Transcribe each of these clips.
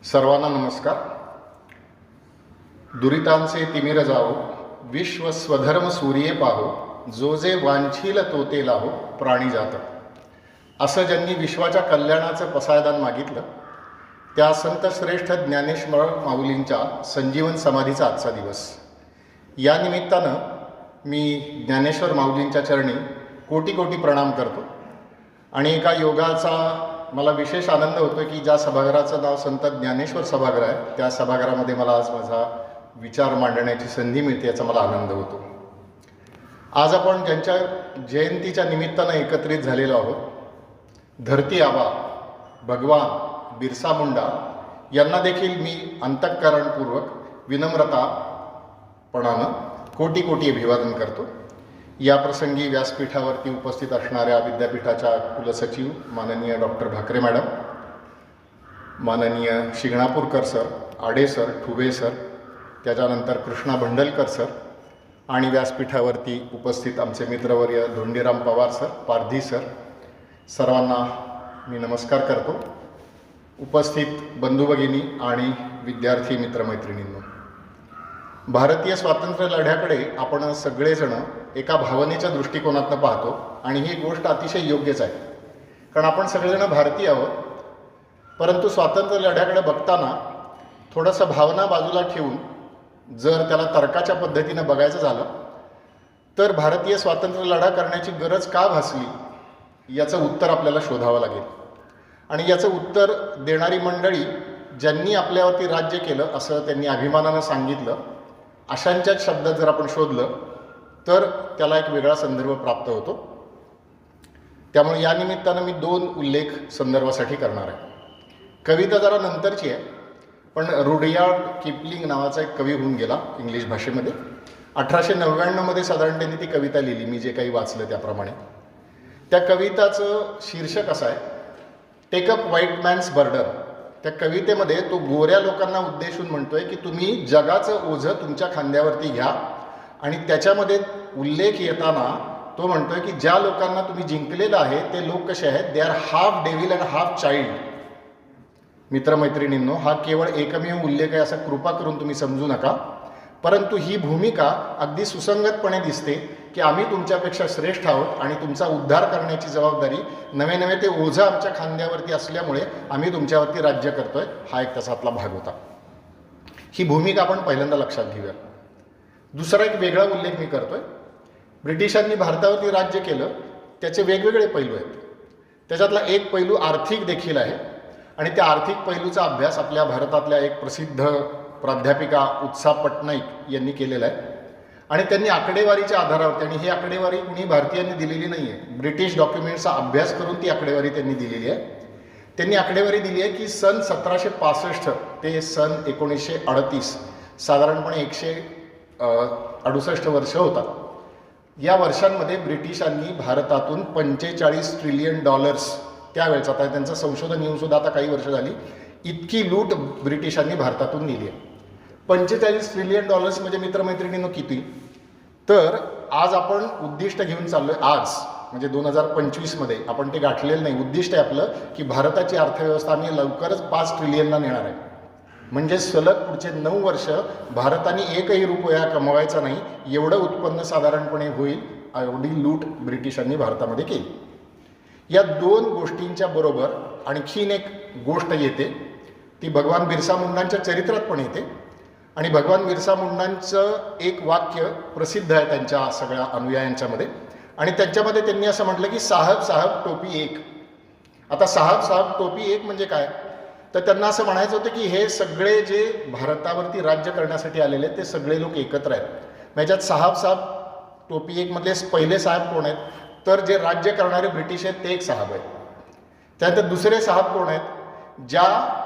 सर्वांना नमस्कार. दुरितांचे तिमिर जाओ, विश्व स्वधर्म सूर्ये पाहो, जो जे वांछील तो ते लाहो, प्राणी जात. असं ज्यांनी विश्वाच्या कल्याणाचं पसायदान मागितलं त्या संत श्रेष्ठ ज्ञानेश्वर माऊलींच्या संजीवन समाधीचा आजचा दिवस. या निमित्तानं मी ज्ञानेश्वर माऊलींच्या चरणी कोटी कोटी प्रणाम करतो. आणि एका योगाचा मला विशेष आनंद होतो की ज्या सभागृहाचं नाव संत ज्ञानेश्वर सभागृह आहे त्या सभागृहामध्ये मला आज माझा विचार मांडण्याची संधी मिळते, याचा मला आनंद होतो. आज आपण ज्यांच्या जयंतीच्या निमित्तानं एकत्रित झालेलो आहोत, धरती आबा भगवान बिरसा मुंडा यांना देखील मी अंतःकरणपूर्वक विनम्रतापणानं कोटी कोटी अभिवादन करतो. या प्रसंगी व्यासपीठावरती उपस्थित असणाऱ्या विद्यापीठाच्या कुलसचिव माननीय डॉक्टर भाकरे मॅडम, माननीय शिंगणापूरकर सर, आडे सर, ठुबे सर, त्याच्यानंतर कृष्णा भंडलकर सर आणि व्यासपीठावरती उपस्थित आमचे मित्रवर्य धोंडीराम पवार सर, पारधी सर, सर्वांना मी नमस्कार करतो. उपस्थित बंधू भगिनी आणि विद्यार्थी मित्रमैत्रिणींनो, भारतीय स्वातंत्र्य लढ्याकडे आपण सगळेजण एका भावनेच्या दृष्टिकोनातून पाहतो आणि ही गोष्ट अतिशय योग्यच आहे, कारण आपण सगळेजण भारतीय आहोत. परंतु स्वातंत्र्य लढ्याकडे बघताना थोडंसं भावना बाजूला ठेवून जर त्याला तर्काच्या पद्धतीनं बघायचं झालं तर भारतीय स्वातंत्र्य लढा करण्याची गरज का भासली याचं उत्तर आपल्याला शोधावं लागेल. आणि याचं उत्तर देणारी मंडळी ज्यांनी आपल्यावरती राज्य केलं असं त्यांनी अभिमानानं सांगितलं, अशांच्याच शब्दात जर आपण शोधलं तर त्याला एक वेगळा संदर्भ प्राप्त होतो. त्यामुळे या निमित्तानं मी 2 उल्लेख संदर्भासाठी करणार आहे. कविता जरा नंतरची आहे, पण रुडयार्ड किपलिंग नावाचा एक कवी होऊन गेला इंग्लिश भाषेमध्ये. 1899मध्ये साधारण त्यांनी ती कविता लिहिली, मी जे काही वाचलं त्याप्रमाणे. त्या कविताचं शीर्षक असं आहे, take up white man's burden. त्या कवितेमध्ये तो गोऱ्या लोकांना उद्देशून म्हणतोय की तुम्ही जगाचं ओझं तुमच्या खांद्यावरती घ्या. आणि त्याच्यामध्ये उल्लेख येताना तो म्हणतोय की ज्या लोकांना तुम्ही जिंकलेलं आहे ते लोक कसे आहेत, they are half devil and half child. मित्रमैत्रिणींनो, हा केवळ एकमेव उल्लेख आहे असं कृपा करून तुम्ही समजू नका. परंतु ही भूमिका अगदी सुसंगतपणे दिसते की आम्ही तुमच्यापेक्षा श्रेष्ठ आहोत आणि तुमचा उद्धार करण्याची जबाबदारी नवे नवे ते ओझं आमच्या खांद्यावरती असल्यामुळे आम्ही तुमच्यावरती राज्य करतोय. हा एक त्याच्यातला भाग होता. ही भूमिका आपण पहिल्यांदा लक्षात घेऊया. दुसरा एक वेगळा उल्लेख मी करतोय. ब्रिटिशांनी भारतावरती राज्य केलं त्याचे वेगवेगळे पैलू आहेत. त्याच्यातला एक पैलू आर्थिक देखील आहे आणि त्या आर्थिक पैलूचा अभ्यास आपल्या भारतातल्या एक प्रसिद्ध प्राध्यापिका उत्सा पटनाईक यांनी केलेला आहे. आणि त्यांनी आकडेवारीच्या आधारावरती, आणि ही आकडेवारी कुणी भारतीयांनी दिलेली नाही आहे, ब्रिटिश डॉक्युमेंट्सचा अभ्यास करून ती आकडेवारी त्यांनी दिलेली आहे. त्यांनी आकडेवारी दिली आहे की सन 1765 ते सन 1938 साधारणपणे 168 वर्ष होतात. या वर्षांमध्ये ब्रिटिशांनी भारतातून $45 ट्रिलियन त्यावेळेचा, आता त्यांचं संशोधन येऊन सुद्धा आता काही वर्ष झाली, इतकी लूट ब्रिटिशांनी भारतातून नेली आहे. $45 ट्रिलियन म्हणजे मित्रमैत्रिणींनो किती? तर आज आपण उद्दिष्ट घेऊन चाललोय, आज म्हणजे 2025मध्ये आपण ते गाठलेलं नाही. उद्दिष्ट आहे आपलं की भारताची अर्थव्यवस्था आम्ही लवकरच 5 ट्रिलियनला नेणार आहे. म्हणजे सलग पुढचे 9 वर्ष भारताने एकही रुपया कमवायचा नाही, एवढं उत्पन्न साधारणपणे होईल, एवढी लूट ब्रिटिशांनी भारतामध्ये केली. या 2 गोष्टींच्या बरोबर आणखीन एक गोष्ट येते, ती भगवान बिरसा मुंडांच्या चरित्रात पण येते. आणि भगवान बिरसा मुंडांचं एक वाक्य प्रसिद्ध आहे त्यांच्या सगळ्या अनुयायांच्यामध्ये, आणि त्यांच्यामध्ये त्यांनी असं म्हटलं की साहब साहब टोपी एक. आता साहब साहब टोपी एक म्हणजे काय, तर त्यांना असं म्हणायचं होतं की हे सगळे जे भारतावरती राज्य करण्यासाठी आलेले ते सगळे लोक एकत्र आहेत. ह्याच्यात साहब साहब टोपी एक मधले पहिले साहेब कोण आहेत, तर जे राज्य करणारे ब्रिटिश आहेत ते एक साहेब आहेत. त्यानंतर दुसरे साहेब कोण आहेत, ज्या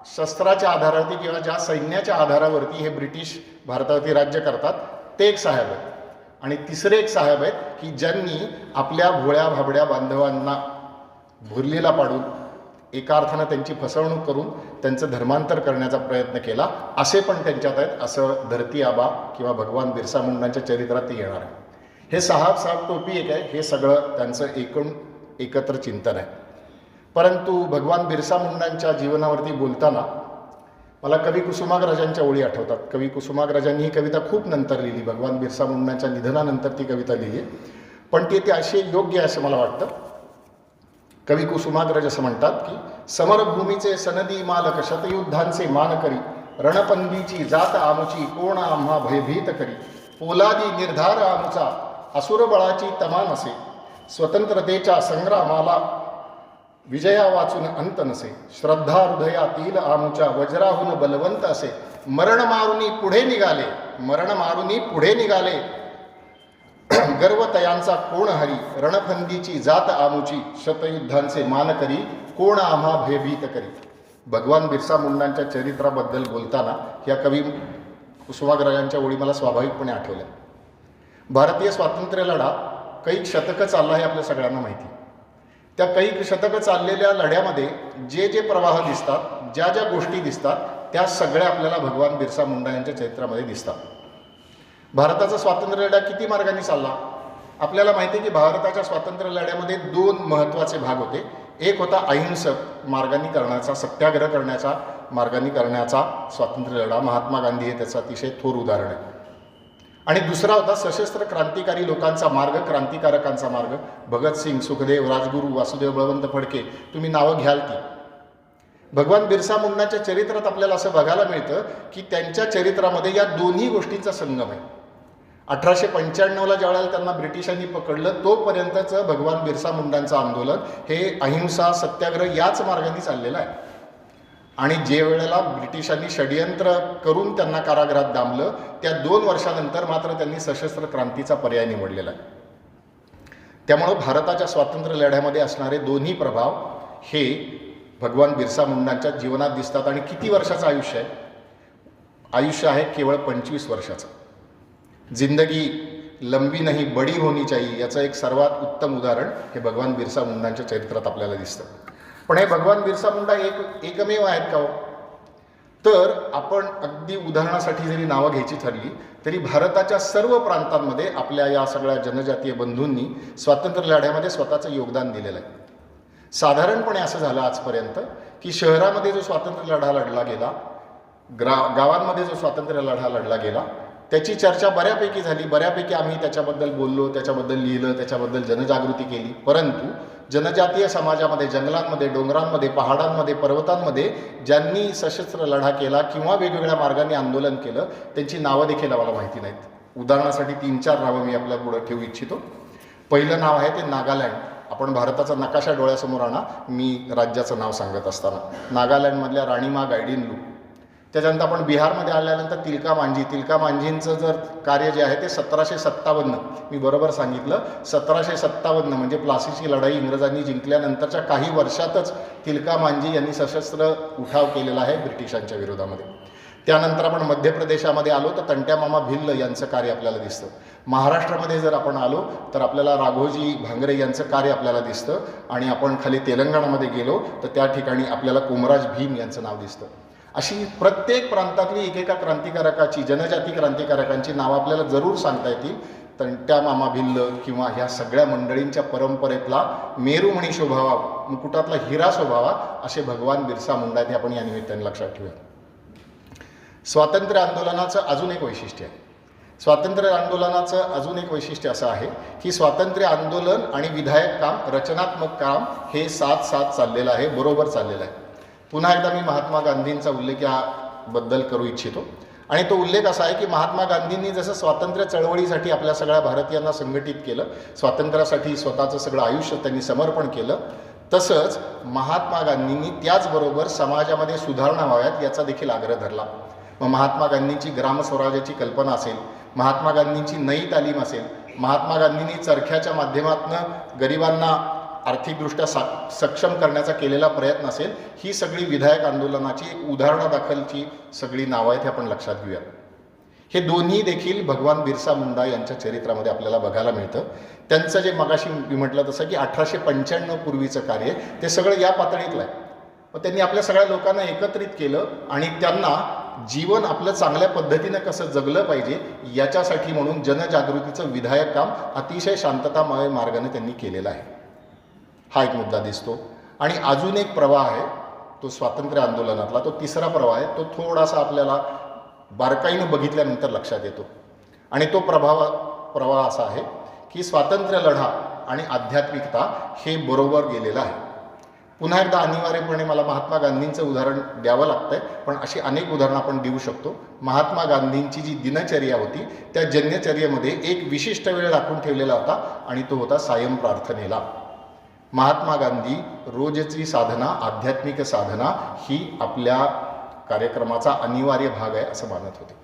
शस्त्राच्या आधारावरती किंवा ज्या सैन्याच्या आधारावरती हे ब्रिटिश भारतावरती राज्य करतात ते एक साहेब आहेत. आणि तिसरे एक साहेब आहेत की ज्यांनी आपल्या भोळ्या भाबड्या बांधवांना भुरलीला पाडून एका अर्थानं त्यांची फसवणूक करून त्यांचं धर्मांतर करण्याचा प्रयत्न केला, असे पण त्यांच्यात आहेत. असं धरती आबा किंवा भगवान बिरसा मुंडांच्या चरित्रात ते येणार आहे. हे साहब साहब टोपी एक आहे, हे सगळं त्यांचं एकत्र चिंतन आहे. परंतु भगवान बिरसा मुंडांच्या जीवनावरती बोलताना मला कवी कुसुमाग्रजांच्या ओळी आठवतात. कवी कुसुमाग्रजांनी ही कविता खूप नंतर लिहिली, भगवान बिरसा मुंडांच्या निधनानंतर ती कविता लिहिली आहे, पण ती अशी योग्य आहे असं मला वाटतं. कवी कुसुमाग्रज असं म्हणतात की समरभूमीचे सनदी मालक शतयुद्धांचे मान करी, रणपंदीची जात आमुची कोण आम्हा भयभीत करी, पोलादी निर्धार आमुचा असुर बळाची तमा नसे, स्वतंत्रतेच्या संग्रामाला विजया वाचून अंत नसे, श्रद्धा हृदयातील आमुच्या वज्राहून बलवंत असे, मरण मारुनी पुढे निघाले गर्वतयांचा कोण हरी, रणफंदीची जात आमुची शतयुद्धांचे मान करी, कोण आम्हा भयभीत करी. भगवान बिरसा मुंडांच्या चरित्राबद्दल बोलताना या कवी कुसुमाग्रजांच्या ओळी मला स्वाभाविकपणे आठवल्या. भारतीय स्वातंत्र्य लढा कैक शतकं चालला हे आपल्या सगळ्यांना माहिती. त्या कैक शतकं चाललेल्या लढ्यामध्ये जे जे प्रवाह दिसतात, ज्या ज्या गोष्टी दिसतात, त्या सगळ्या आपल्याला भगवान बिरसा मुंडा यांच्या चरित्रामध्ये दिसतात. भारताचा स्वातंत्र्य लढा किती मार्गाने चालला? आपल्याला माहिती आहे की भारताच्या स्वातंत्र्य लढ्यामध्ये 2 महत्त्वाचे भाग होते. एक होता अहिंसक मार्गाने करण्याचा, सत्याग्रह करण्याचा मार्गाने करण्याचा स्वातंत्र्य लढा. महात्मा गांधी हे त्याचं अतिशय थोर उदाहरण आहे. आणि दुसरा होता सशस्त्र क्रांतिकारी लोकांचा मार्ग, क्रांतिकारकांचा मार्ग. भगतसिंग, सुखदेव, राजगुरू, वासुदेव बळवंत फडके, तुम्ही नावं घ्याल ती. भगवान बिरसा मुंडांच्या चरित्रात आपल्याला असं बघायला मिळतं की त्यांच्या चरित्रामध्ये या दोन्ही गोष्टींचा संगम आहे. 1895ला ज्यावेळेला त्यांना ब्रिटिशांनी पकडलं, तोपर्यंतचं भगवान बिरसा मुंडांचं आंदोलन हे अहिंसा, सत्याग्रह याच मार्गाने चाललेलं आहे. आणि जे वेळेला ब्रिटिशांनी षडयंत्र करून त्यांना कारागृहात डांबलं, त्या 2 वर्षानंतर मात्र त्यांनी सशस्त्र क्रांतीचा पर्याय निवडलेला आहे. त्यामुळं भारताच्या स्वातंत्र्य लढ्यामध्ये असणारे दोन्ही प्रभाव हे भगवान बिरसा मुंडांच्या जीवनात दिसतात. आणि किती वर्षाचं आयुष्य आहे? आयुष्य आहे केवळ 25 वर्षाचं. जिंदगी लंबी नाही बडी होनी चाहिए याचं एक सर्वात उत्तम उदाहरण हे भगवान बिरसा मुंडांच्या चरित्रात आपल्याला दिसतं. पण हे भगवान बिरसा मुंडा एकमेव आहेत का हो? तर आपण अगदी उदाहरणासाठी जरी नावं घ्यायची ठरली तरी भारताच्या सर्व प्रांतांमध्ये आपल्या या सगळ्या जनजातीय बंधूंनी स्वातंत्र्य लढ्यामध्ये स्वतःचं योगदान दिलेलं आहे. साधारणपणे असं झालं आजपर्यंत की शहरामध्ये जो स्वातंत्र्य लढा लढला गेला, गावांमध्ये जो स्वातंत्र्य लढा लढला गेला, त्याची चर्चा बऱ्यापैकी झाली, बऱ्यापैकी आम्ही त्याच्याबद्दल बोललो, त्याच्याबद्दल लिहिलं, त्याच्याबद्दल जनजागृती केली. परंतु जनजातीय समाजामध्ये, जंगलांमध्ये, डोंगरांमध्ये, पहाडांमध्ये, पर्वतांमध्ये ज्यांनी सशस्त्र लढा केला किंवा वेगवेगळ्या मार्गाने आंदोलन केलं, त्यांची नावं देखील आम्हाला माहिती नाहीत. उदाहरणासाठी 3-4 नावं मी आपल्या पुढं ठेवू इच्छितो. पहिलं नाव आहे ते नागालँड. आपण भारताचा नकाशा डोळ्यासमोर आणा, मी राज्याचं नाव सांगत असताना. नागालँडमधल्या राणीमा गायडिन्लू. त्याच्यानंतर आपण बिहारमध्ये आल्यानंतर तिलका मांझींचं जर कार्य जे आहे ते 1757, मी बरोबर सांगितलं, 1757 म्हणजे प्लासीची लढाई इंग्रजांनी जिंकल्यानंतरच्या काही वर्षातच तिलका मांझी यांनी सशस्त्र उठाव केलेला आहे ब्रिटिशांच्या विरोधामध्ये. त्यानंतर आपण मध्य प्रदेशामध्ये आलो तर तंट्या मामा भिल्ल यांचं कार्य आपल्याला दिसतं. महाराष्ट्रामध्ये जर आपण आलो तर आपल्याला राघोजी भांगरे यांचं कार्य आपल्याला दिसतं. आणि आपण खाली तेलंगणामध्ये गेलो तर त्या ठिकाणी आपल्याला कोमराज भीम यांचं नाव दिसतं. अशी प्रत्येक प्रांतातली एकेका क्रांतिकारकाची, जनजाती क्रांतिकारकांची नावं आपल्याला जरूर सांगता येतील. तंट्या मामा भिल्ल किंवा ह्या सगळ्या मंडळींच्या परंपरेतला मेरुमणी शोभावा, मुकुटातला हिरा शोभावा असे भगवान बिरसा मुंडा हे आपण या निमित्ताने लक्षात ठेवूया. स्वातंत्र्य आंदोलनाचं अजून एक वैशिष्ट्य आहे. स्वातंत्र्य आंदोलनाचं अजून एक वैशिष्ट्य असं आहे की स्वातंत्र्य आंदोलन आणि विधायक काम, रचनात्मक काम हे साथ चाललेलं आहे, बरोबर चाललेलं आहे. पुन्हा एकदा मी महात्मा गांधींचा उल्लेख याबद्दल करू इच्छितो. आणि तो उल्लेख असा आहे की महात्मा गांधींनी जसं स्वातंत्र्य चळवळीसाठी आपल्या सगळ्या भारतीयांना संघटित केलं, स्वातंत्र्यासाठी स्वतःचं सगळं आयुष्य त्यांनी समर्पण केलं, तसंच महात्मा गांधींनी त्याचबरोबर समाजामध्ये सुधारणा व्हाव्यात याचा देखील आग्रह धरला. मग महात्मा गांधींची ग्रामस्वराज्याची कल्पना असेल, महात्मा गांधींची नई तालीम असेल, महात्मा गांधींनी चरख्याच्या माध्यमातून गरिबांना आर्थिकदृष्ट्या सक्षम करण्याचा केलेला प्रयत्न असेल, ही सगळी विधायक आंदोलनाची उदाहरणादाखलची सगळी नावं आहेत हे आपण लक्षात घेऊया. हे दोन्ही देखील भगवान बिरसा मुंडा यांच्या चरित्रामध्ये आपल्याला बघायला मिळतं. त्यांचं जे मगाशी मी म्हटलं तसं की 1895 पूर्वीचं कार्य ते सगळं या पातळीतलं आहे. मग त्यांनी आपल्या सगळ्या लोकांना एकत्रित केलं आणि त्यांना जीवन आपलं चांगल्या पद्धतीनं कसं जगलं पाहिजे याच्यासाठी म्हणून जनजागृतीचं विधायक काम अतिशय शांततामय मार्गाने त्यांनी केलेलं आहे. हा एक मुद्दा दिसतो. आणि अजून एक प्रवाह आहे तो स्वातंत्र्य आंदोलनातला तो तिसरा प्रवाह आहे, तो थोडासा आपल्याला बारकाईनं बघितल्यानंतर लक्षात येतो. आणि तो प्रवाह असा आहे की स्वातंत्र्य लढा आणि आध्यात्मिकता हे बरोबर गेलेलं आहे. पुन्हा एकदा अनिवार्यपणे मला महात्मा गांधींचं उदाहरण द्यावं लागतंय, पण अशी अनेक उदाहरणं आपण देऊ शकतो. महात्मा गांधींची जी दिनचर्या होती त्या दिनचर्येमध्ये एक विशिष्ट वेळ राखून ठेवलेला होता आणि तो होता सायं प्रार्थनेला. महात्मा गांधी रोजची साधना, आध्यात्मिक साधना ही आपल्या कार्यक्रमाचा अनिवार्य भाग आहे असं मानत होते.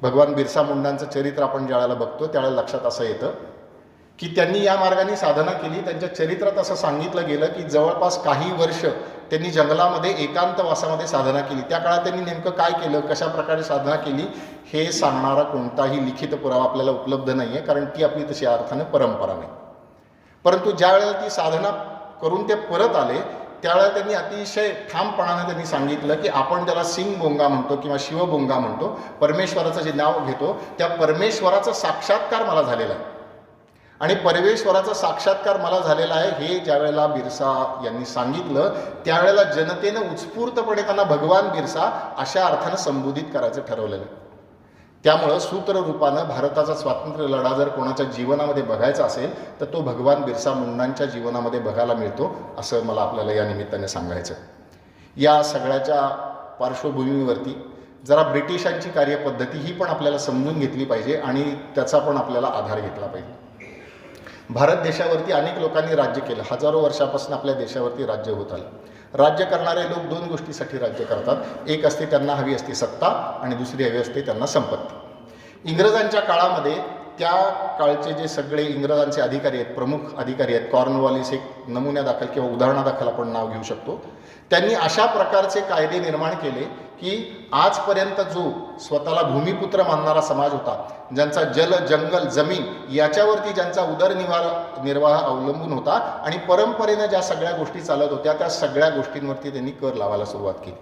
भगवान बिरसा मुंडांचं चरित्र आपण ज्यावेळेला बघतो त्यावेळेला लक्षात असं येतं की त्यांनी या मार्गाने साधना केली. त्यांच्या चरित्रात असं सांगितलं गेलं की जवळपास काही वर्ष त्यांनी जंगलामध्ये एकांतवासामध्ये साधना केली. त्या काळात त्यांनी नेमकं काय केलं, कशा प्रकारे साधना केली हे सांगणारा कोणताही लिखित पुरावा आपल्याला उपलब्ध नाही आहे, कारण ती आपली तशी अर्थानं परंपरा नाही. परंतु ज्या वेळेला ती साधना करून ते परत आले त्यावेळेला त्यांनी अतिशय ठामपणाने त्यांनी सांगितलं की आपण त्याला सिंगबोंगा म्हणतो किंवा शिवबोंगा म्हणतो, परमेश्वराचं जे नाव घेतो त्या परमेश्वराचा साक्षात्कार मला झालेला आहे. आणि परमेश्वराचा साक्षात्कार मला झालेला आहे हे ज्या वेळेला बिरसा यांनी सांगितलं त्यावेळेला जनतेनं उत्स्फूर्तपणे त्यांना भगवान बिरसा अशा अर्थानं संबोधित करायचं ठरवलेलं. त्यामुळं सूत्ररूपानं भारताचा स्वातंत्र्य लढा जर कोणाच्या जीवनामध्ये बघायचा असेल तर तो भगवान बिरसा मुंडांच्या जीवनामध्ये बघायला मिळतो असं मला आपल्याला या निमित्ताने सांगायचं. या सगळ्याच्या पार्श्वभूमीवरती जरा ब्रिटिशांची कार्यपद्धती ही पण आपल्याला समजून घेतली पाहिजे आणि त्याचा पण आपल्याला आधार घेतला पाहिजे. भारत देशावरती अनेक लोकांनी राज्य केलं. हजारो वर्षापासून आपल्या देशावरती राज्य होत आलं. राज्य करणारे लोक दोन गोष्टीसाठी राज्य करतात. एक असते त्यांना हवी असते सत्ता आणि दुसरी हवी असते त्यांना संपत्ती. इंग्रजांच्या काळामध्ये त्या काळचे जे सगळे इंग्रजांचे अधिकारी आहेत, प्रमुख अधिकारी आहेत, कॉर्नवॉलिस एक नमुन्यादाखल किंवा उदाहरणादाखल आपण नाव घेऊ शकतो, त्यांनी अशा प्रकारचे कायदे निर्माण केले की आजपर्यंत जो स्वतःला भूमिपुत्र मानणारा समाज होता, ज्यांचा जल जंगल जमीन याच्यावरती ज्यांचा उदरनिर्वाह अवलंबून होता आणि परंपरेनं ज्या सगळ्या गोष्टी चालत होत्या त्या सगळ्या गोष्टींवरती त्यांनी कर लावायला सुरुवात केली.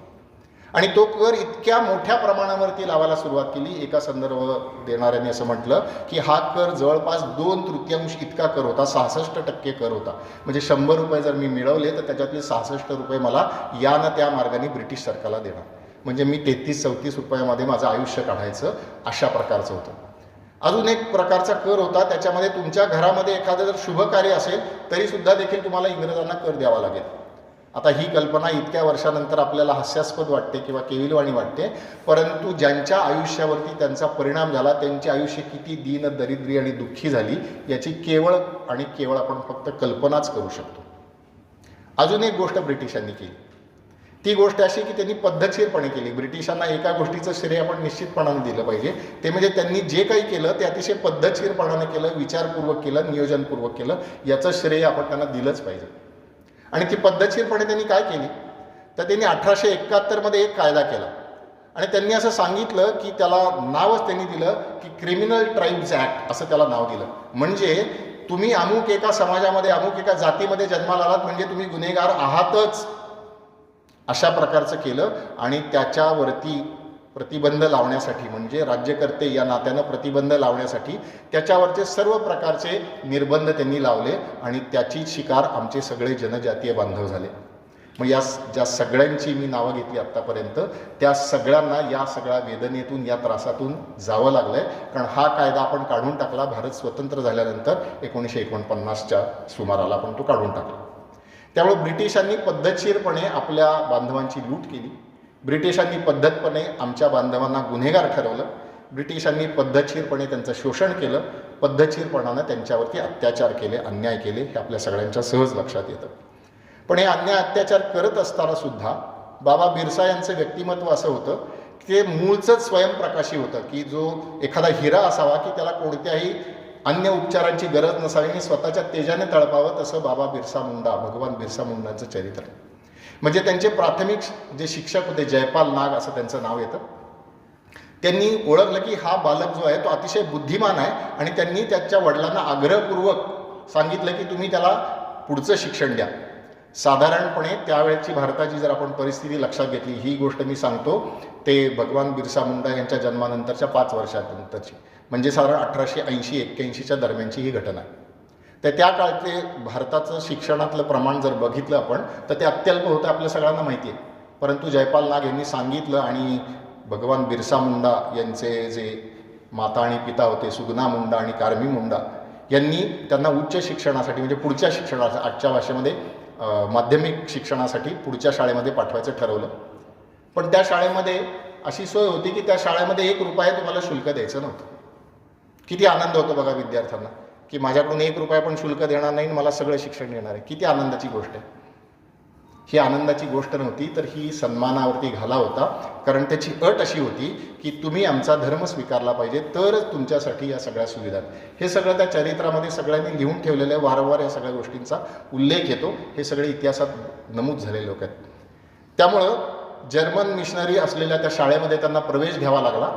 आणि तो कर इतक्या मोठ्या प्रमाणावरती लावायला सुरुवात केली, एका संदर्भ देणाऱ्याने असं म्हटलं की हा कर जवळपास 2/3 इतका कर होता, 66% कर होता. म्हणजे 100 रुपये जर मी मिळवले तर त्याच्यातले 66 रुपये मला या ना त्या मार्गाने ब्रिटिश सरकारला देणार. म्हणजे मी 33-34 रुपयामध्ये माझं आयुष्य काढायचं अशा प्रकारचं होतं. अजून एक प्रकारचा कर होता, त्याच्यामध्ये तुमच्या घरामध्ये एखादं जर शुभ कार्य असेल तरीसुद्धा देखील तुम्हाला इंग्रजांना कर द्यावा लागेल. आता ही कल्पना इतक्या वर्षानंतर आपल्याला हास्यास्पद वाटते किंवा केविलवाणी वाटते, परंतु ज्यांच्या आयुष्यावरती त्यांचा परिणाम झाला, त्यांचे आयुष्य किती दीन दरिद्री आणि दुःखी झाली याची केवळ आणि केवळ आपण फक्त कल्पनाच करू शकतो. अजून एक गोष्ट ब्रिटिशांनी केली, ती गोष्ट अशी की त्यांनी पद्धतशीरपणे केली. ब्रिटिशांना एका गोष्टीचं श्रेय आपण निश्चितपणाने दिलं पाहिजे, ते म्हणजे त्यांनी जे काही केलं ते अतिशय पद्धतशीरपणाने केलं, विचारपूर्वक केलं, नियोजनपूर्वक केलं, याचं श्रेय आपण त्यांना दिलंच पाहिजे. आणि ती पद्धतशीरपणे त्यांनी काय केली तर त्यांनी 1871 एक कायदा केला आणि त्यांनी असं सांगितलं की त्याला नावच त्यांनी दिलं की क्रिमिनल ट्राईब्स ॲक्ट असं त्याला नाव दिलं. म्हणजे तुम्ही अमुक एका समाजामध्ये अमुक एका जातीमध्ये जन्माला आलात म्हणजे तुम्ही गुन्हेगार आहातच अशा प्रकारचं केलं. आणि त्याच्यावरती प्रतिबंध लावण्यासाठी म्हणजे राज्यकर्ते या नात्यानं प्रतिबंध लावण्यासाठी त्याच्यावरचे सर्व प्रकारचे निर्बंध त्यांनी लावले आणि त्याची शिकार आमचे सगळे जनजातीय बांधव झाले. मग या ज्या सगळ्यांची मी नावं घेतली आत्तापर्यंत त्या सगळ्यांना या सगळ्या वेदनेतून या त्रासातून जावं लागलं आहे. कारण हा कायदा आपण काढून टाकला भारत स्वतंत्र झाल्यानंतर 1949च्या सुमाराला आपण तो काढून टाकला. त्यामुळे ब्रिटिशांनी पद्धतशीरपणे आपल्या बांधवांची लूट केली. ब्रिटिशांनी पद्धतपणे आमच्या बांधवांना गुन्हेगार ठरवलं. ब्रिटिशांनी पद्धतशीरपणे त्यांचं शोषण केलं, पद्धतशीरपणानं त्यांच्यावरती अत्याचार केले, अन्याय केले, हे आपल्या सगळ्यांच्या सहज लक्षात येतं. पण हे अन्याय अत्याचार करत असताना सुद्धा बाबा बिरसा यांचं व्यक्तिमत्व असं होतं की ते मूळचंच स्वयंप्रकाशी होतं की जो एखादा हिरा असावा की त्याला कोणत्याही अन्य उपचारांची गरज नसावी आणि स्वतःच्या तेजाने तळपावं, तसं बाबा बिरसा मुंडा भगवान बिरसा मुंडांचं चरित्र आहे. म्हणजे त्यांचे प्राथमिक जे शिक्षक होते जयपाल नाग असं त्यांचं नाव येतं, त्यांनी ओळखलं की हा बालक जो आहे तो अतिशय बुद्धिमान आहे आणि त्यांनी त्याच्या वडिलांना आग्रहपूर्वक सांगितलं की तुम्ही त्याला पुढचं शिक्षण द्या. साधारणपणे त्यावेळेची भारताची जर आपण परिस्थिती लक्षात घेतली, ही गोष्ट मी सांगतो ते भगवान बिरसा मुंडा यांच्या जन्मानंतरच्या 5 वर्षानंतरची, म्हणजे साधारण 1880-81च्या दरम्यानची ही घटना आहे. तर त्या काळचे भारताचं शिक्षणातलं प्रमाण जर बघितलं आपण तर ते अत्यल्प होतं, आपल्या सगळ्यांना माहिती आहे. परंतु जयपाल नाग यांनी सांगितलं आणि भगवान बिरसा मुंडा यांचे जे माता आणि पिता होते सुगना मुंडा आणि कार्मी मुंडा यांनी त्यांना उच्च शिक्षणासाठी म्हणजे पुढच्या शिक्षणासाठी आजच्या भाषेमध्ये माध्यमिक शिक्षणासाठी पुढच्या शाळेमध्ये पाठवायचं ठरवलं. पण त्या शाळेमध्ये अशी सोय होती की त्या शाळेमध्ये 1 रुपया तुम्हाला शुल्क द्यायचं नव्हतं. किती आनंद होतो बघा विद्यार्थ्यांना की माझ्याकडून 1 रुपया पण शुल्क देणार नाही, मला सगळं शिक्षण देणार आहे. किती आनंदाची गोष्ट आहे. ही आनंदाची गोष्ट नव्हती, तर ही सन्मानावरती घाला होता. कारण त्याची अट अशी होती की तुम्ही आमचा धर्म स्वीकारला पाहिजे तरच तुमच्यासाठी या सगळ्या सुविधा. हे सगळं त्या चरित्रामध्ये सगळ्यांनी लिहून ठेवलेलं आहे. वारंवार या सगळ्या गोष्टींचा उल्लेख येतो. हे सगळे इतिहासात नमूद झालेले लोक आहेत. त्यामुळं जर्मन मिशनरी असलेल्या त्या शाळेमध्ये त्यांना प्रवेश घ्यावा लागला.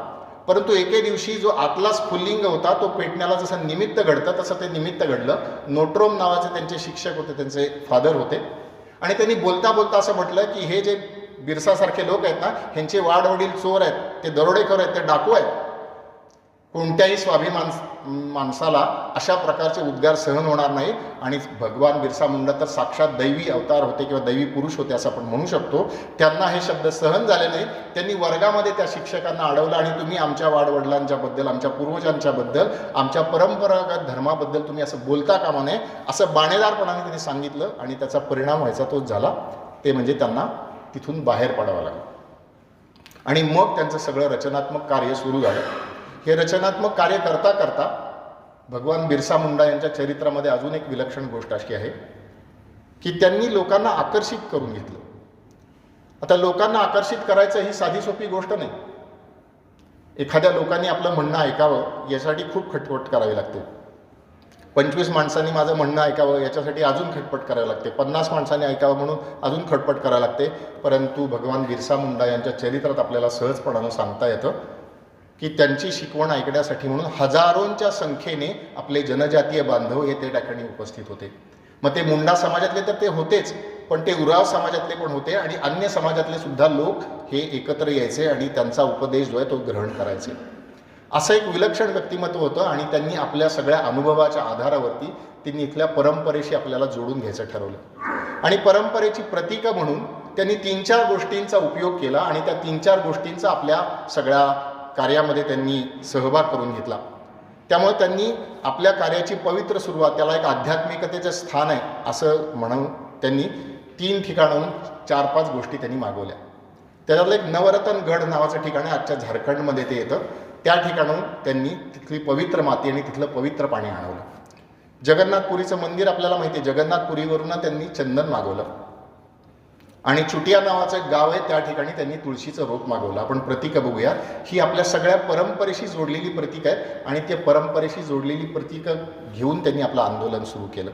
परंतु एके दिवशी जो आतला स्फुल्लिंग होता तो पेटण्याला जसं निमित्त घडतं तसं ते निमित्त घडलं. नोट्रोम नावाचे त्यांचे शिक्षक होते, त्यांचे फादर होते, आणि त्यांनी बोलता बोलता असं म्हटलं की हे जे बिरसासारखे लोक आहेत ना, ह्यांचे वाडवडील चोर आहेत, ते दरोडेखोर आहेत, ते डाकू आहेत. कोणत्याही स्वाभिमान माणसाला अशा प्रकारचे उद्गार सहन होणार नाही. आणि भगवान बिरसा मुंडा तर साक्षात दैवी अवतार होते किंवा दैवी पुरुष होते असं आपण म्हणू शकतो. त्यांना हे शब्द सहन झाले नाही. त्यांनी वर्गामध्ये त्या शिक्षकांना अडवलं आणि तुम्ही आमच्या वाडवडिलांच्याबद्दल, आमच्या पूर्वजांच्याबद्दल, आमच्या परंपरागत धर्माबद्दल तुम्ही असं बोलता कामा नये असं बाणेदारपणाने त्यांनी सांगितलं. आणि त्याचा परिणाम व्हायचा तोच झाला, ते म्हणजे त्यांना तिथून बाहेर पडावं लागलं. आणि मग त्यांचं सगळं रचनात्मक कार्य सुरू झालं. हे रचनात्मक कार्य करता करता भगवान बिरसा मुंडा यांच्या चरित्रामध्ये अजून एक विलक्षण गोष्ट अशी आहे की त्यांनी लोकांना आकर्षित करून घेतलं. आता लोकांना आकर्षित करायचं ही साधी सोपी गोष्ट नाही. एखाद्या लोकांनी आपलं म्हणणं ऐकावं यासाठी खूप खटपट करावी लागते. 25 माणसांनी माझं म्हणणं ऐकावं याच्यासाठी अजून खटपट करावी लागते. 50 माणसांनी ऐकावं म्हणून अजून खटपट करावी लागते. परंतु भगवान बिरसा मुंडा यांच्या चरित्रात आपल्याला सहजपणानं सांगता येतं की त्यांची शिकवण ऐकण्यासाठी म्हणून हजारोंच्या संख्येने आपले जनजातीय बांधव हे त्या ठिकाणी उपस्थित होते. मग ते मुंडा समाजातले तर ते होतेच, पण ते उराव समाजातले पण होते आणि अन्य समाजातले सुद्धा लोक हे एकत्र यायचे आणि त्यांचा उपदेश जो आहे तो ग्रहण करायचे. असं एक विलक्षण व्यक्तिमत्व होतं. आणि त्यांनी आपल्या सगळ्या अनुभवाच्या आधारावरती त्यांनी इथल्या परंपरेशी आपल्याला जोडून घ्यायचं ठरवलं. आणि परंपरेची प्रतीकं म्हणून त्यांनी 3-4 गोष्टींचा उपयोग केला आणि त्या 3-4 गोष्टींचा आपल्या सगळ्या कार्यामध्ये त्यांनी सहभाग करून घेतला. त्यामुळे त्यांनी आपल्या कार्याची पवित्र सुरुवात, त्याला एक आध्यात्मिकतेचं स्थान आहे असं म्हणून त्यांनी 3 ठिकाणाहून 4-5 गोष्टी त्यांनी मागवल्या. त्याच्यातलं एक नवरत्नगड नावाचं ठिकाण आहे, आजच्या झारखंडमध्ये ते येतं. त्या ठिकाणाहून त्यांनी तिथली पवित्र माती आणि तिथलं पवित्र पाणी आणवलं. जगन्नाथपुरीचं मंदिर आपल्याला माहिती आहे, जगन्नाथपुरीवरून त्यांनी चंदन मागवलं. आणि चुटिया नावाचं एक गाव आहे, त्या ठिकाणी त्यांनी तुळशीचं रोप मागवलं. आपण प्रतीकं बघूया. ही आपल्या सगळ्या परंपरेशी जोडलेली प्रतीक आहे आणि ते परंपरेशी जोडलेली प्रतीकं घेऊन त्यांनी आपलं आंदोलन सुरू केलं.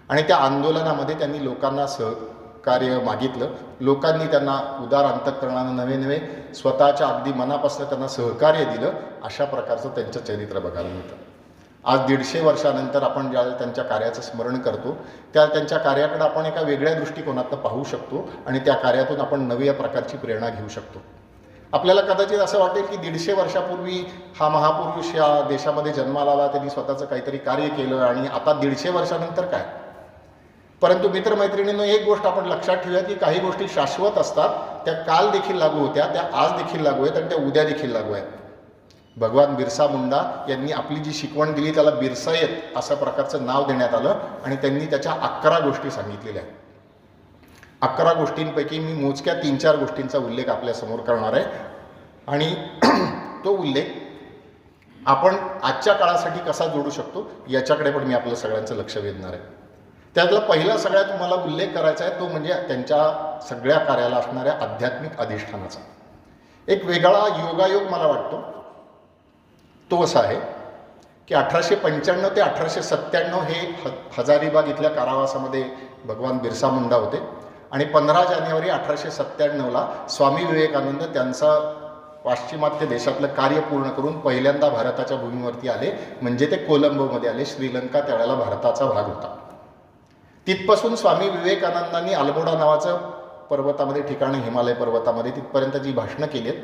आणि त्या आंदोलनामध्ये त्यांनी लोकांना सहकार्य मागितलं. लोकांनी त्यांना उदार अंतःकरणानं नवे स्वतःच्या अगदी मनापासून त्यांना सहकार्य दिलं. अशा प्रकारचं त्यांचं चरित्र बघायला मिळतं. आज 150 वर्षानंतर आपण ज्या त्यांच्या कार्याचं स्मरण करतो त्या त्यांच्या कार्याकडे आपण एका वेगळ्या दृष्टिकोनातून पाहू शकतो आणि त्या कार्यातून आपण नव्या प्रकारची प्रेरणा घेऊ शकतो. आपल्याला कदाचित असं वाटेल की 150 वर्षापूर्वी हा महापुरुष या देशामध्ये जन्माला आला, त्यांनी स्वतःचं काहीतरी कार्य केलं आणि आता 150 वर्षानंतर काय. परंतु मित्रमैत्रिणींनो, एक गोष्ट आपण लक्षात ठेवूया की काही गोष्टी शाश्वत असतात. त्या काल देखील लागू होत्या, त्या आज देखील लागू आहेत आणि त्या उद्या देखील लागू आहेत. भगवान बिरसा मुंडा यांनी आपली जी शिकवण दिली त्याला बिरसायत असं प्रकारचं नाव देण्यात आलं आणि त्यांनी त्याच्या 11 गोष्टी सांगितलेल्या आहेत. 11 गोष्टींपैकी मी मोजक्या 3-4 गोष्टींचा उल्लेख आपल्यासमोर करणार आहे. आणि तो उल्लेख आपण आजच्या काळासाठी कसा जोडू शकतो याच्याकडे पण मी आपलं सगळ्यांचं लक्ष वेधणार आहे. त्यातला पहिला सगळ्यात तुम्हाला उल्लेख करायचा आहे तो म्हणजे त्यांच्या सगळ्या कार्याला असणाऱ्या आध्यात्मिक अधिष्ठानाचा. एक वेगळा योगायोग मला वाटतो तो असा आहे की 1895 ते 1897 हे हजारीबाग इथल्या कारावासामध्ये भगवान बिरसा मुंडा होते. आणि 15 जानेवारी 1897ला स्वामी विवेकानंद त्यांचा पाश्चिमात्य देशातलं कार्य पूर्ण करून पहिल्यांदा भारताच्या भूमीवरती आले. म्हणजे ते कोलंबोमध्ये आले. श्रीलंका त्यावेळेला भारताचा भाग होता. तिथपासून स्वामी विवेकानंदांनी अल्मोडा नावाचं पर्वतामध्ये ठिकाण, हिमालय पर्वतामध्ये तिथपर्यंत जी भाषणं केली आहेत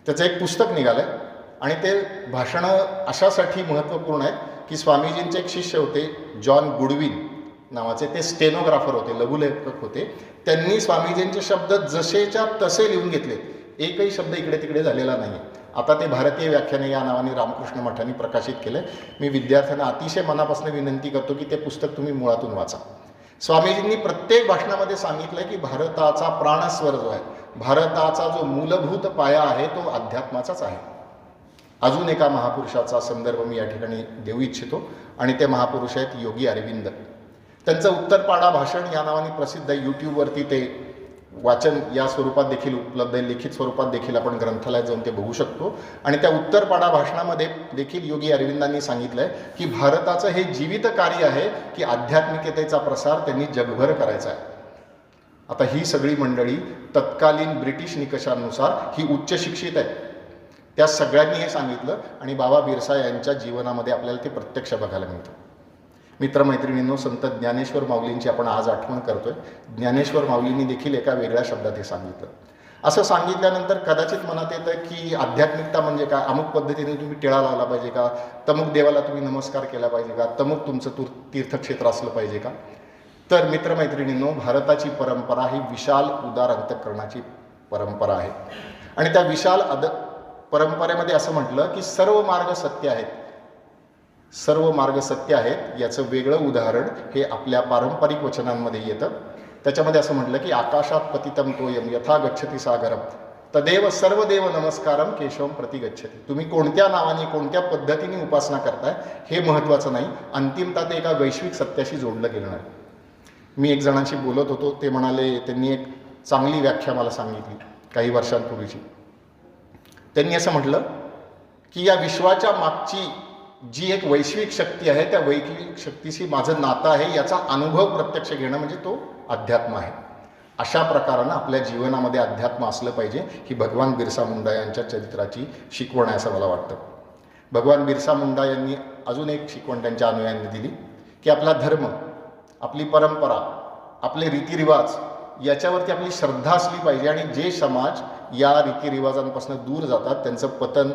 त्याचं एक पुस्तक निघालं आहे. आणि ते भाषणं अशासाठी महत्त्वपूर्ण आहेत की स्वामीजींचे एक शिष्य होते जॉन गुडविन नावाचे, ते स्टेनोग्राफर होते, लघुलेखक होते. त्यांनी स्वामीजींचे शब्द जसेच्या तसे लिहून घेतले, एकही शब्द इकडे तिकडे झालेला नाही. आता ते भारतीय व्याख्याने या नावाने रामकृष्ण मठाने प्रकाशित केलं. मी विद्यार्थ्यांना अतिशय मनापासून विनंती करतो की ते पुस्तक तुम्ही मुळातून वाचा. स्वामीजींनी प्रत्येक भाषणामध्ये सांगितलं की भारताचा प्राणस्वर जो आहे, भारताचा जो मूलभूत पाया आहे तो अध्यात्माचाच आहे. अजून एका महापुरुषाचा संदर्भ मी या ठिकाणी देऊ इच्छितो आणि ते महापुरुष आहेत योगी अरविंद. त्यांचं उत्तरपाडा भाषण या नावाने प्रसिद्ध आहे. यूट्यूबवरती ते वाचन या स्वरूपात देखील उपलब्ध आहे, लिखित स्वरूपात देखील आपण ग्रंथालयात जाऊन ते बघू शकतो. आणि त्या उत्तरपाडा भाषणामध्ये देखील योगी अरविंदांनी सांगितलं आहे की भारताचं हे जीवित कार्य आहे की आध्यात्मिकतेचा प्रसार त्यांनी जगभर करायचा आहे. आता ही सगळी मंडळी तत्कालीन ब्रिटिश निकषांनुसार ही उच्च शिक्षित आहे. त्या सगळ्यांनी हे सांगितलं आणि बाबा बिरसा यांच्या जीवनामध्ये आपल्याला ते प्रत्यक्ष बघायला मिळतं. मित्रमैत्रिणींनो, संत ज्ञानेश्वर माऊलींची आपण आज आठवण करतोय. ज्ञानेश्वर माऊलींनी देखील एका वेगळ्या शब्दात हे सांगितलं. असं सांगितल्यानंतर कदाचित मनात येतं की आध्यात्मिकता म्हणजे काय, अमुक पद्धतीने तुम्ही टिळा लावला पाहिजे का, तमुक देवाला तुम्ही नमस्कार केला पाहिजे का, तमुक तुमचं तीर्थक्षेत्र असलं पाहिजे का. तर मित्रमैत्रिणींनो, भारताची परंपरा ही विशाल उदार अंतःकरणाची परंपरा आहे. आणि त्या विशाल परंपरेमध्ये असं म्हटलं की सर्व मार्ग सत्य आहेत. सर्व मार्ग सत्य आहेत याचं वेगळं उदाहरण हे आपल्या पारंपरिक वचनांमध्ये येतं. त्याच्यामध्ये असं म्हटलं की आकाशात पतितम तोयम यथा गच्छती सागरम तदेव सर्वदेव नमस्कारम केशवम प्रति गच्छती. तुम्ही कोणत्या नावाने कोणत्या पद्धतीने उपासना करताय हे महत्त्वाचं नाही, अंतिमतः ते एका वैश्विक सत्याशी जोडलं गेलं आहे. मी एक जणांशी बोलत होतो, ते म्हणाले, त्यांनी एक चांगली व्याख्या मला सांगितली काही वर्षांपूर्वीची. त्यांनी असं म्हटलं की या विश्वाच्या मागची जी एक वैश्विक शक्ती आहे त्या वैश्विक शक्तीशी माझं नातं आहे याचा अनुभव प्रत्यक्ष घेणं म्हणजे तो अध्यात्म आहे. अशा प्रकारानं आपल्या जीवनामध्ये अध्यात्म असलं पाहिजे ही भगवान बिरसा मुंडा यांच्या चरित्राची शिकवण आहे असं मला वाटतं. भगवान बिरसा मुंडा यांनी अजून एक शिकवण त्यांच्या अनुयायांनी दिली की आपला धर्म, आपली परंपरा, आपले रीतिरिवाज याच्यावरती आपली श्रद्धा असली पाहिजे आणि जे समाज या रीतिरिवाजांपासून दूर जातात त्यांचं पतन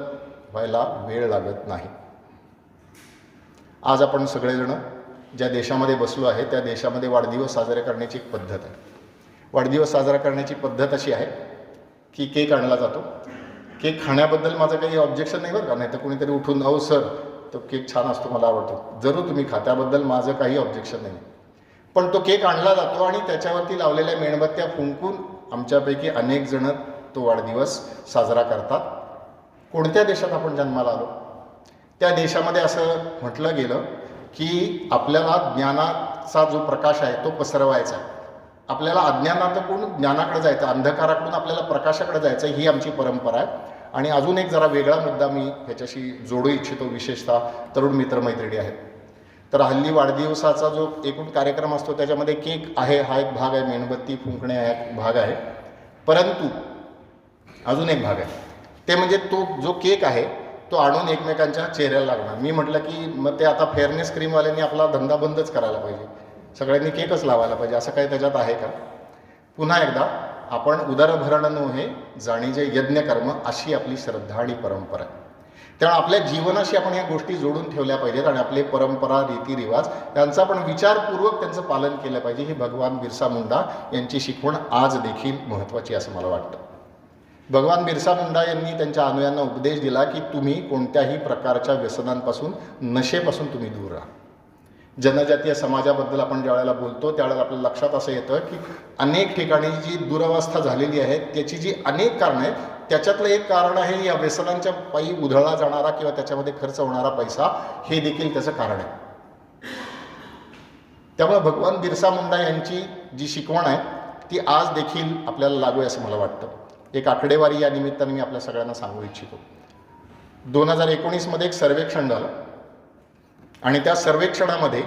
व्हायला वेळ लागत नाही. आज आपण सगळेजण ज्या देशामध्ये बसलो आहे त्या देशामध्ये वाढदिवस साजरे करण्याची एक पद्धत आहे. वाढदिवस साजरा करण्याची पद्धत अशी आहे की केक आणला जातो. केक खाण्याबद्दल माझं काही ऑब्जेक्शन नाही बरं का, नाही तर कोणीतरी उठून अहो सर तो केक छान असतो मला आवडतो, जरूर तुम्ही खा, त्याबद्दल माझं काही ऑब्जेक्शन नाही. पण तो केक आणला जातो आणि त्याच्यावरती लावलेल्या मेणबत्त्या फुंकून आमच्यापैकी अनेक जण तो वाढदिवस साजरा करतात. कोणत्या देशात आपण जन्माला आलो त्या देशामध्ये असं म्हटलं गेलं की आपल्याला ज्ञानाचा जो प्रकाश आहे तो पसरवायचा आहे. आपल्याला अज्ञानातून ज्ञानाकडे जायचं, अंधकाराकडून आपल्याला प्रकाशाकडे जायचं, ही आमची परंपरा आहे. आणि अजून एक जरा वेगळा मुद्दा मी ह्याच्याशी जोडू इच्छितो, विशेषतः तरुण मित्रमैत्रिणी आहेत. तर हल्ली वाढदिवसाचा जो एकूण कार्यक्रम असतो त्याच्यामध्ये केक आहे हा एक भाग आहे, मेणबत्ती फुंकणे हा एक भाग आहे, परंतु अजून एक भाग आहे ते म्हणजे तो जो केक आहे तो आणून एकमेकांच्या चेहऱ्याला लागणार. मी म्हटलं की मग ते आता फेअरनेस क्रीमवाल्यांनी आपला धंदा बंदच करायला पाहिजे, सगळ्यांनी केकच लावायला पाहिजे, असं काही त्याच्यात आहे का. पुन्हा एकदा आपण उदरभरण नोहे जाणीजे यज्ञकर्म अशी आपली श्रद्धा आणि परंपरा आहे. त्यामुळे आपल्या जीवनाशी आपण या गोष्टी जोडून ठेवल्या पाहिजेत आणि आपले परंपरा रीतिरिवाज यांचा आपण विचारपूर्वक त्यांचं पालन केलं पाहिजे. ही भगवान बिरसा मुंडा यांची शिकवण आज देखील महत्त्वाची असं मला वाटतं. भगवान बिरसा मुंडा यांनी त्यांच्या अनुयांना उपदेश दिला की तुम्ही कोणत्याही प्रकारच्या व्यसनांपासून, नशेपासून तुम्ही दूर राहा. जनजातीय समाजाबद्दल आपण ज्या वेळेला बोलतो त्यावेळेला आपल्या लक्षात असं येतं की अनेक ठिकाणी जी दुरवस्था झालेली आहे त्याची जी अनेक कारणं आहेत त्याच्यातलं एक कारण आहे या व्यसनांच्या पायी उधळला जाणारा किंवा त्याच्यामध्ये खर्च होणारा पैसा, हे देखील त्याचं कारण आहे. त्यामुळे भगवान बिरसा मुंडा यांची जी शिकवण आहे ती आज देखील आपल्याला लागू आहे असं मला वाटतं. एक आकडेवारी या निमित्ताने मी आपल्या सगळ्यांना सांगू इच्छितो. 2019 एक सर्वेक्षण झालं आणि त्या सर्वेक्षणामध्ये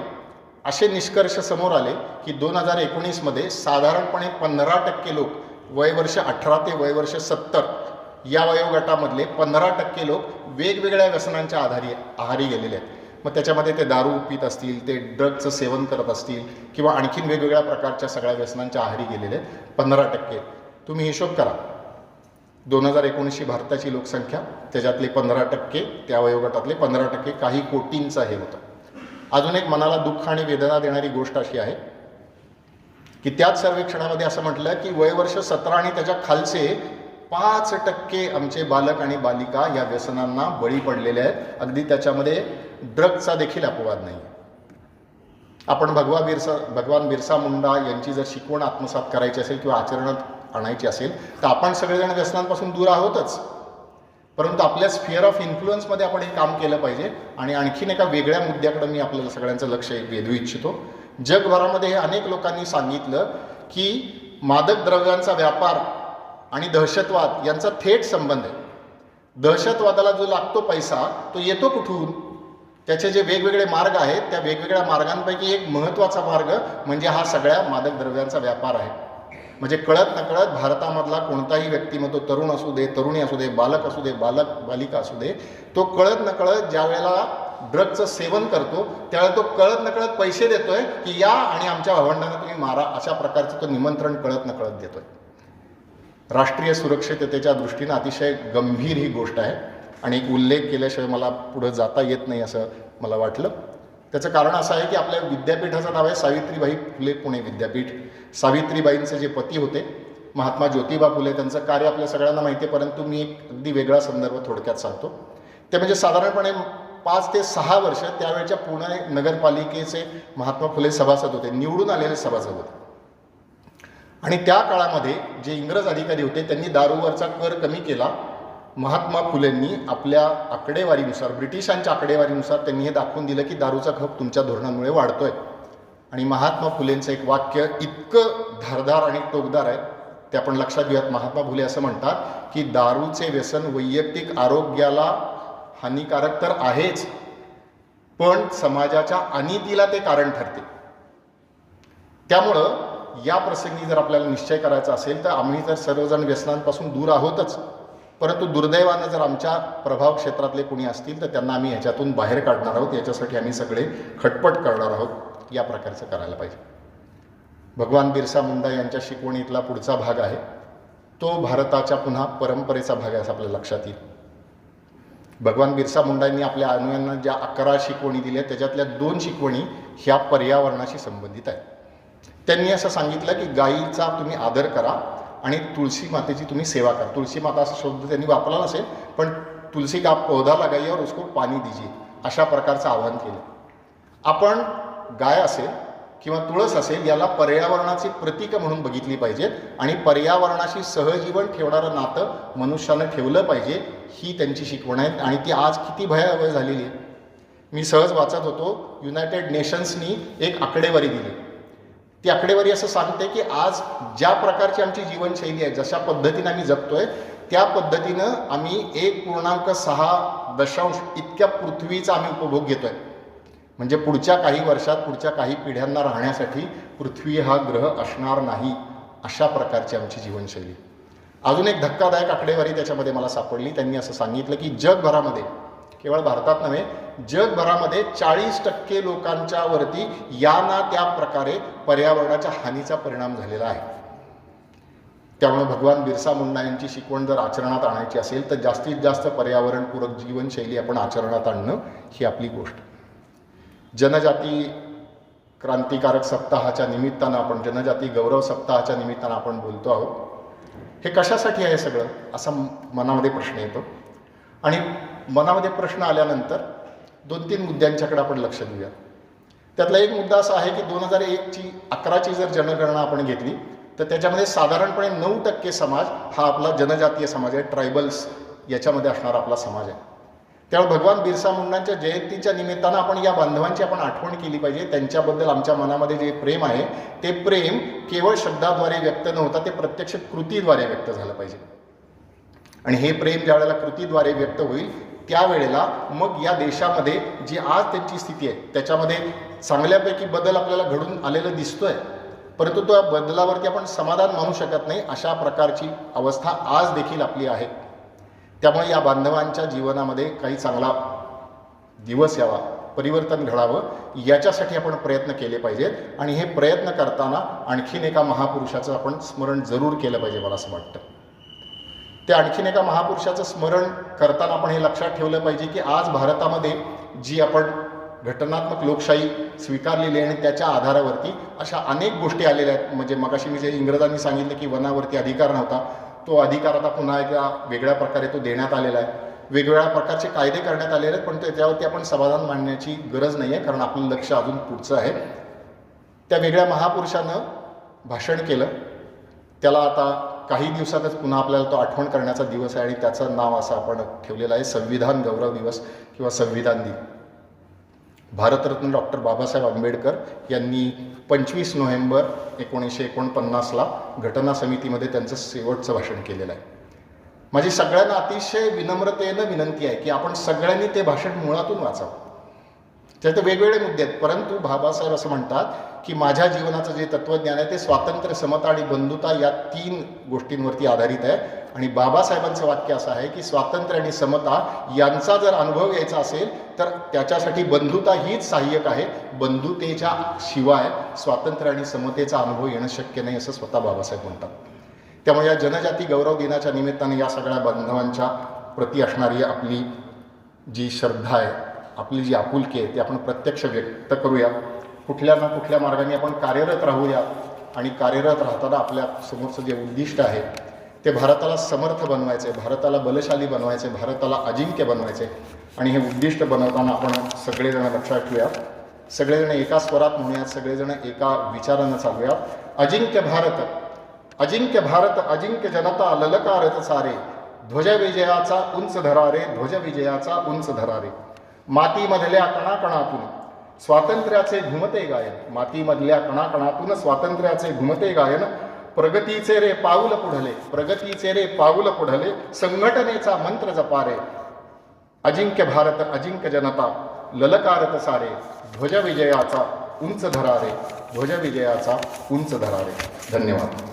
असे निष्कर्ष समोर आले की 2019 साधारणपणे 15% लोक वयवर्ष 18 ते वयवर्ष 70 या वयोगटामधले 15% लोक वेगवेगळ्या व्यसनांच्या आहारी गेलेले आहेत. मग त्याच्यामध्ये ते दारू पित असतील, ते ड्रगचं सेवन करत असतील किंवा आणखीन वेगवेगळ्या प्रकारच्या सगळ्या व्यसनांच्या आहारी गेलेले आहेत 15%. तुम्ही हिशोब करा, 2019ची भारताची लोकसंख्या, त्याच्यातले 15%, त्या वयोगटातले 15% काही कोटींचं हे होतं. अजून एक मनाला दुःख आणि वेदना देणारी गोष्ट अशी आहे की त्याच सर्वेक्षणामध्ये असं म्हटलं की वयवर्ष 17 आणि त्याच्या खालचे 5% आमचे बालक आणि बालिका या व्यसनांना बळी पडलेले आहेत. अगदी त्याच्यामध्ये ड्रग्जचा देखील अपवाद नाही. आपण भगवान बिरसा मुंडा यांची जर शिकवण आत्मसात करायची असेल किंवा आचरणात आणायची असेल तर आपण सगळेजण व्यसनांपासून दूर आहोतच, परंतु आपल्या स्फिअर ऑफ इन्फ्लुअन्समध्ये आपण हे काम केलं पाहिजे. आणि आणखीन एका वेगळ्या मुद्द्याकडे मी आपल्याला सगळ्यांचं लक्ष वेधू इच्छितो. जगभरामध्ये अनेक लोकांनी सांगितलं की मादक द्रव्यांचा व्यापार आणि दहशतवाद यांचा थेट संबंध आहे. दहशतवादाला जो लागतो पैसा तो येतो कुठून? त्याचे जे वेगवेगळे मार्ग आहेत त्या वेगवेगळ्या मार्गांपैकी एक महत्त्वाचा मार्ग म्हणजे हा सगळ्या मादक द्रव्यांचा व्यापार आहे. म्हणजे कळत नकळत भारतामधला कोणताही व्यक्ती, मग तो तरुण असू दे, तरुणी असू दे, बालक असू दे, बालिका असू दे, तो कळत नकळत ज्या वेळेला ड्रग्जचं सेवन करतो त्यावेळेला तो कळत नकळत पैसे देतोय की या आणि आमच्या भावंडांना तुम्ही मारा, अशा प्रकारचं तो निमंत्रण कळत नकळत देतोय. राष्ट्रीय सुरक्षिततेच्या दृष्टीनं अतिशय गंभीर ही गोष्ट आहे आणि एक उल्लेख केल्याशिवाय मला पुढं जाता येत नाही असं मला वाटलं. त्याचं कारण असं आहे की आपल्या विद्यापीठाचं नाव आहे सावित्रीबाई फुले पुणे विद्यापीठ. सावित्रीबाईंचे जे पती होते महात्मा ज्योतिबा फुले, त्यांचं कार्य आपल्या सगळ्यांना माहिती आहे, परंतु मी एक अगदी वेगळा संदर्भ थोडक्यात सांगतो. ते म्हणजे साधारणपणे 5 ते 6 वर्ष त्यावेळच्या पुणे नगरपालिकेचे महात्मा फुले सभासद होते, निवडून आलेले सभासद होते. आणि त्या काळामध्ये जे इंग्रज अधिकारी होते त्यांनी दारूवरचा कर कमी केला. महात्मा फुलेंनी आपल्या आकडेवारीनुसार, ब्रिटिशांच्या आकडेवारीनुसार त्यांनी हे दाखवून दिलं की दारूचा खप तुमच्या धोरणांमुळे वाढतोय. आणि महात्मा फुलेंचं एक वाक्य इतकं धारदार आणि टोकदार आहे ते आपण लक्षात घेऊयात. महात्मा फुले असं म्हणतात की दारूचे व्यसन वैयक्तिक आरोग्याला हानिकारक तर आहेच, पण समाजाच्या अनितीला ते कारण ठरते. त्यामुळं या प्रसंगी जर आपल्याला निश्चय करायचा असेल तर आम्ही तर सर्वजण व्यसनांपासून दूर आहोतच, परंतु दुर्दैवानं जर आमच्या प्रभाव क्षेत्रातले कोणी असतील तर त्यांना आम्ही ह्याच्यातून बाहेर काढणार आहोत. याच्यासाठी आम्ही सगळे खटपट करणार आहोत. या प्रकारचं करायला पाहिजे. भगवान बिरसा मुंडा यांच्या शिकवणीतला पुढचा भाग आहे तो भारताच्या पुन्हा परंपरेचा भाग आहे असं आपल्या लक्षात येईल. भगवान बिरसा मुंडा यांनी आपल्या अनुयायांना ज्या 11 शिकवणी दिल्या त्याच्यातल्या 2 शिकवणी ह्या पर्यावरणाशी संबंधित आहेत. त्यांनी असं सांगितलं की गायीचा तुम्ही आदर करा आणि तुळशी मातेची तुम्ही सेवा करा. तुळशी माता असा शब्द त्यांनी वापरला नसेल, पण तुलसी का पौधा लगाइए और उसको पाणी दीजिए, अशा प्रकारचं आवाहन केलं. आपण गाय असेल किंवा तुळस असेल याला पर्यावरणाची प्रतीक म्हणून बघितली पाहिजेत आणि पर्यावरणाशी सहजीवन ठेवणारं नातं मनुष्यानं ठेवलं पाहिजे, ही त्यांची शिकवण आहे. आणि ती आज किती भयावह झालेली आहे. मी सहज वाचत होतो, युनायटेड नेशन्सनी एक आकडेवारी दिली. ती आकडेवारी असं सांगते की आज ज्या प्रकारची आमची जीवनशैली आहे, जशा पद्धतीनं आम्ही जगतोय त्या पद्धतीनं आम्ही 1.6 इतक्या पृथ्वीचा आम्ही उपभोग घेतोय. म्हणजे पुढच्या काही वर्षात, पुढच्या काही पिढ्यांना राहण्यासाठी पृथ्वी हा ग्रह असणार नाही, अशा प्रकारची आमची जीवनशैली. अजून एक धक्कादायक आकडेवारी त्याच्यामध्ये मला सापडली. त्यांनी असं सांगितलं की जगभरामध्ये, केवळ भारतात नव्हे, जगभरामध्ये 40% लोकांच्या वरती या ना त्या प्रकारे पर्यावरणाच्या हानीचा परिणाम झालेला आहे. त्यामुळे भगवान बिरसा मुंडा यांची शिकवण जर आचरणात आणायची असेल तर जास्तीत जास्त पर्यावरणपूरक जीवनशैली आपण आचरणात आणणं ही आपली गोष्ट. जनजाती क्रांतिकारक सप्ताहाच्या निमित्तानं आपण, जनजाती गौरव सप्ताहाच्या निमित्तानं आपण बोलतो आहोत. हे कशासाठी आहे सगळं, असा मनामध्ये प्रश्न येतो. आणि मनामध्ये प्रश्न आल्यानंतर 2-3 मुद्द्यांच्याकडे आपण लक्ष देऊया. त्यातला एक मुद्दा असा आहे की 2011ची जर जनगणना आपण घेतली तर त्याच्यामध्ये साधारणपणे 9% समाज हा आपला जनजातीय समाज आहे, ट्रायबल्स याच्यामध्ये असणारा आपला समाज आहे. त्यामुळे भगवान बिरसा मुंडांच्या जयंतीच्या निमित्तानं आपण या बांधवांची आपण आठवण केली पाहिजे. त्यांच्याबद्दल आमच्या मनामध्ये जे प्रेम आहे ते प्रेम केवळ शब्दाद्वारे व्यक्त न होता ते प्रत्यक्ष कृतीद्वारे व्यक्त झालं पाहिजे. आणि हे प्रेम ज्या वेळेला कृतीद्वारे व्यक्त होईल त्यावेळेला मग या देशामध्ये जी आज त्यांची स्थिती आहे त्याच्यामध्ये चांगल्यापैकी बदल आपल्याला घडून आलेलं दिसतोय, परंतु त्या बदलावरती आपण समाधान मानू शकत नाही, अशा प्रकारची अवस्था आज देखील आपली आहे. त्यामुळे या बांधवांच्या जीवनामध्ये काही चांगला दिवस यावा, परिवर्तन घडावं, याच्यासाठी आपण प्रयत्न केले पाहिजेत. आणि हे प्रयत्न करताना आणखीन एका महापुरुषाचं आपण स्मरण जरूर केलं पाहिजे मला असं वाटतं. त्या आणखीन एका महापुरुषाचं स्मरण करताना आपण हे लक्षात ठेवलं पाहिजे की आज भारतामध्ये जी आपण घटनात्मक लोकशाही स्वीकारलेली आहे आणि त्याच्या आधारावरती अशा अनेक गोष्टी आलेल्या आहेत. म्हणजे मगाशी मी जे इंग्रजांनी सांगितलं की वनावरती अधिकार नव्हता, तो अधिकार आता पुन्हा एकदा वेगळ्या प्रकारे तो देण्यात आलेला आहे. वेगवेगळ्या प्रकारचे कायदे करण्यात आलेले आहेत, पण त्याच्यावरती आपण समाधान मांडण्याची गरज नाही आहे, कारण आपलं लक्ष अजून पुढचं आहे. त्या वेगळ्या महापुरुषानं भाषण केलं, त्याला आता काही दिवसातच पुन्हा आपल्याला तो आठवण करण्याचा दिवस आहे आणि त्याचं नाव असं आपण ठेवलेलं आहे संविधान गौरव दिवस किंवा संविधान दिन. भारतरत्न डॉक्टर बाबासाहेब आंबेडकर यांनी 25 नोव्हेंबर 1949ला घटना समितीमध्ये त्यांचं शेवटचं भाषण केलेलं आहे. माझी सगळ्यांना अतिशय विनम्रतेनं विनंती आहे की आपण सगळ्यांनी ते भाषण मुळातून वाचावं. त्यात वेगवेगळे मुद्दे आहेत, परंतु बाबासाहेब असं म्हणतात की माझ्या जीवनाचं जे तत्त्वज्ञान आहे ते स्वातंत्र्य, समता आणि बंधुता या 3 गोष्टींवरती आधारित आहे. आणि बाबासाहेबांचं वाक्य असं आहे की स्वातंत्र्य आणि समता यांचा जर अनुभव यायचा असेल तर त्याच्यासाठी बंधुता हीच सहाय्यक आहे. बंधुतेच्या शिवाय स्वातंत्र्य आणि समतेचा अनुभव येणं शक्य नाही, असं स्वतः बाबासाहेब म्हणतात. त्यामुळे या जनजाती गौरव दिनाच्या निमित्ताने या सगळ्या बांधवांच्या प्रती असणारी आपली जी श्रद्धा आहे, आपली जी आपुलकी आहे, ती आपण प्रत्यक्ष व्यक्त करूया. कुठल्या ना कुठल्या मार्गाने आपण कार्यरत राहूया आणि कार्यरत राहताना आपल्या समोरचं जे उद्दिष्ट आहे ते भारताला समर्थ बनवायचे, भारताला बलशाली बनवायचे, भारताला अजिंक्य बनवायचे. आणि हे उद्दिष्ट बनवताना आपण सगळेजण लक्षात ठेवूया, सगळेजण एका स्वरात म्हणूयात, सगळेजण एका विचारानं चालूया. अजिंक्य भारत, अजिंक्य भारत, अजिंक्य जनता ललकारत सारे, ध्वज विजयाचा उंच धरा रे, ध्वज विजयाचा उंच धरा रे. मातीमधल्या कणाकणातून स्वातंत्र्याचे घुमते गायन, मातीमधल्या कणाकणातून स्वातंत्र्याचे घुमते गायन. प्रगतीचे रे पाऊल पुढले, प्रगतीचे रे पाऊल पुढले, संघटनेचा मंत्र जपारे. अजिंक्य भारत, अजिंक्य जनता ललकारत सारे, ध्वज विजयाचा उंच धरा रे, ध्वज विजयाचा उंच धरा रे. धन्यवाद.